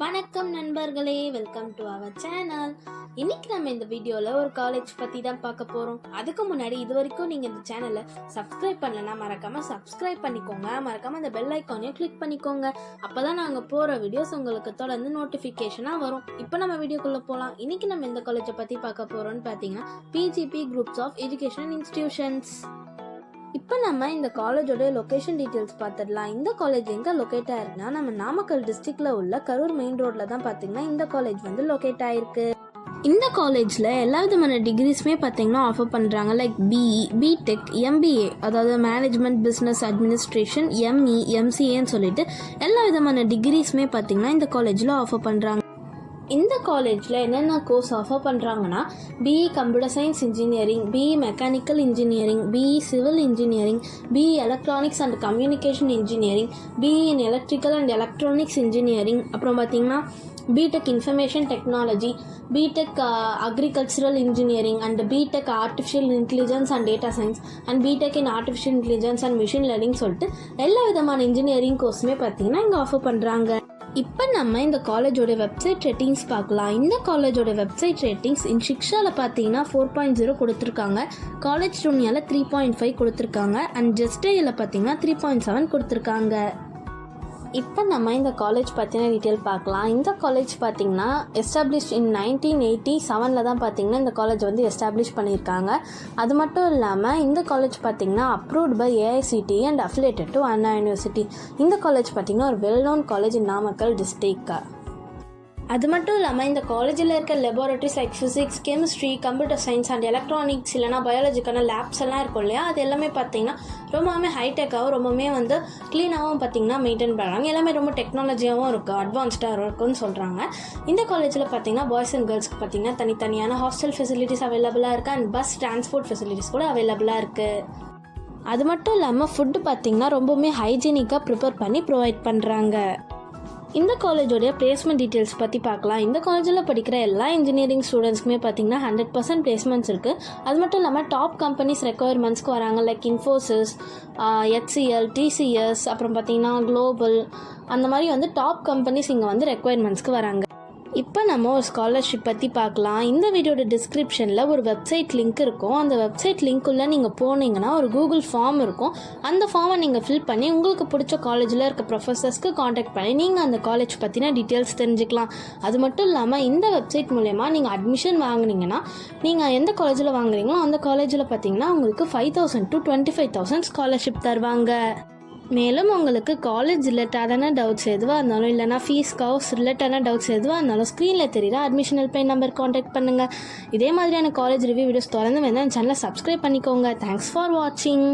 வணக்கம் நண்பர்களே, welcome to our channel. இன்னைக்கு நம்ம இந்த வீடியோல ஒரு காலேஜ் பத்தி தான் பார்க்க போறோம். அதுக்கு முன்னாடி இது வரைக்கும் நீங்க இந்த சேனலை சப்ஸ்கிரைப் பண்ணலன்னா மறக்காம சப்ஸ்கிரைப் பண்ணிக்கோங்க. மறக்காம அந்த பெல் ஐக்கானையும் கிளிக் பண்ணிக்கோங்க. அப்பதான் நாங்க போற வீடியோஸ் உங்களுக்கு தொடர்ந்து நோட்டிபிகேஷனா வரும். இப்போ நம்ம வீடியோக்குள்ள போலாம். இன்னைக்கு நம்ம இந்த காலேஜை பத்தி பார்க்க போறோம்னு பாத்தீங்கன்னா PGP groups of education institutions. இப்போ நம்ம இந்த காலேஜோட லொக்கேஷன் டீட்டெயில்ஸ் பார்த்துடலாம். இந்த காலேஜ் எங்கே லொக்கேட் ஆயிருக்குன்னா நம்ம நாமக்கல் டிஸ்ட்ரிக்ட்ல உள்ள கரூர் மெயின் ரோட்ல தான் பார்த்தீங்கன்னா இந்த காலேஜ் வந்து லொக்கேட் ஆயிருக்கு. இந்த காலேஜில் எல்லா விதமான டிகிரிஸுமே பார்த்தீங்கன்னா ஆஃபர் பண்ணுறாங்க. லைக் BE, BTech, MBA, அதாவது மேனேஜ்மெண்ட் பிஸ்னஸ் அட்மினிஸ்ட்ரேஷன், ME, MCAன்னு சொல்லிட்டு எல்லா விதமான டிகிரிஸுமே பார்த்தீங்கன்னா இந்த காலேஜில் ஆஃபர் பண்ணுறாங்க. இந்த காலேஜில் என்னென்ன கோர்ஸ் ஆஃபர் பண்ணுறாங்கன்னா BE computer science engineering, BE mechanical engineering, BE civil engineering, BE electronics and communication engineering, BE in electrical and electronics engineering, அப்புறம் பார்த்திங்கன்னா BTech information technology, BTech agricultural engineering and BTech artificial intelligence and data science and BTech in artificial intelligence and machine learning சொல்லிட்டு எல்லா விதமான engineering கோர்ஸுமே பார்த்திங்கன்னா இங்கே offer பண்ணுறாங்க. இப்போ நம்ம இந்த காலேஜோட வெப்சைட் ரேட்டிங்ஸ் பார்க்கலாம். இந்த காலேஜோட வெப்சைட் ரேட்டிங்ஸ் ஷிக்ஷாவில் பார்த்தீங்கன்னா 4.0 கொடுத்துருக்காங்க, காலேஜ் டூனியாவில் 3.5 கொடுத்துருக்காங்க அண்ட் ஜஸ்டேயில் பார்த்தீங்கன்னா 3.7 கொடுத்துருக்காங்க. இப்போ நம்ம இந்த காலேஜ் பற்றின டீட்டெயில் பார்க்கலாம். இந்த காலேஜ் பார்த்திங்கன்னா எஸ்டாப்ளிஷ் இன் 1987 தான் பார்த்திங்கன்னா இந்த காலேஜ் வந்து எஸ்டாப்ளிஷ் பண்ணியிருக்காங்க. அது மட்டும் இல்லாமல் இந்த காலேஜ் பார்த்திங்கன்னா approved by AICTE and affiliated to Anna university. இந்த காலேஜ் பார்த்திங்கன்னா ஒரு well known college in Namakkal district. அது மட்டும் இல்லாமல் இந்த காலேஜில் இருக்க laboratories like physics, chemistry, computer science and electronics இல்லைனா பயாலஜிக்கான லேப்ஸ் எல்லாம் இருக்கும் இல்லையா, அது எல்லாமே பார்த்திங்கன்னா ரொம்பவுமே ஹைடெக்காகவும் ரொம்பவுமே வந்து க்ளீனாகவும் பார்த்திங்கன்னா மெயின்டைன் பண்ணுறாங்க. எல்லாமே ரொம்ப டெக்னாலஜியாகவும் இருக்குது, அட்வான்ஸ்டாக இருக்குன்னு சொல்கிறாங்க. இந்த காலேஜில் பார்த்திங்கன்னா பாய்ஸ் அண்ட் கேர்ள்ஸ்க்கு பார்த்திங்கன்னா தனித்தனியான ஹாஸ்டல் ஃபெசிலிட்டிஸ் அவைலபிளாக இருக்குது அண்ட் பஸ் டிரான்ஸ்போர்ட் ஃபெசிலிட்டிஸ் கூட அவைலபிளாக இருக்குது. அது மட்டும் இல்லாமல் ஃபுட்டு பார்த்திங்கன்னா ரொம்பவுமே ஹைஜீனிக்காக ப்ரிப்பேர் பண்ணி ப்ரொவைட் பண்ணுறாங்க. இந்த காலேஜோடைய பிளேஸ்மெண்ட் டீட்டெயில்ஸ் பற்றி பார்க்கலாம். இந்த காலேஜில் படிக்கிற எல்லா இன்ஜினியரிங் ஸ்டூடெண்ட்ஸ்க்குமே பார்த்திங்கன்னா 100% பிளேஸ்மெண்ட்ஸ் இருக்குது. அது மட்டும் இல்லாமல் டாப் கம்பெனிஸ் ரெக்குயர்மெண்ட்ஸ்க்கு வராங்க. லைக் இன்ஃபோசிஸ், HCL, TCS, அப்புறம் பார்த்திங்கன்னா குளோபல், அந்த மாதிரி வந்து டாப் கம்பெனிஸ் இங்கே வந்து ரெக்குயர்மெண்ட்ஸ்க்கு வராங்க. இப்போ நம்ம ஒரு ஸ்காலர்ஷிப் பற்றி பார்க்கலாம். இந்த வீடியோட டிஸ்கிரிப்ஷனில் ஒரு வெப்சைட் லிங்க் இருக்கும். அந்த வெப்சைட் லிங்க்குள்ளே நீங்கள் போனீங்கன்னா ஒரு கூகுள் ஃபார்ம் இருக்கும். அந்த ஃபார்மை நீங்கள் ஃபில் பண்ணி உங்களுக்கு பிடிச்ச காலேஜில் இருக்க ப்ரொஃபஸர்ஸ்க்கு காண்டாக்ட் பண்ணி நீங்கள் அந்த காலேஜ் பற்றின டீட்டெயில்ஸ் தெரிஞ்சுக்கலாம். அது மட்டும் இல்லாமல் இந்த வெப்சைட் மூலயமா நீங்கள் அட்மிஷன் வாங்கினீங்கன்னா நீங்கள் எந்த காலேஜில் வாங்குறீங்களோ அந்த காலேஜில் பார்த்தீங்கன்னா உங்களுக்கு 5,000 to 25,000 ஸ்காலர்ஷிப் தருவாங்க. மேலும் உங்களுக்கு காலேஜ் ரிலேட்டடான டவுட்ஸ் எதுவாக இருந்தாலும் இல்லைனா ஃபீஸ் காஸ்ட் ரிலேட்டடான டவுட்ஸ் எதுவாக இருந்தாலும் ஸ்க்ரீனில் தெரியுற அட்மிஷன் ஹெல்ப்லைன் நம்பர் காண்டாக்ட் பண்ணுங்கள். இதே மாதிரியான காலேஜ் ரிவ்யூ வீடியோஸ் தொடர்ந்து வேணால் சேனலை சப்ஸ்கிரைப் பண்ணிக்கோங்க. தேங்க்ஸ் ஃபார் வாட்சிங்.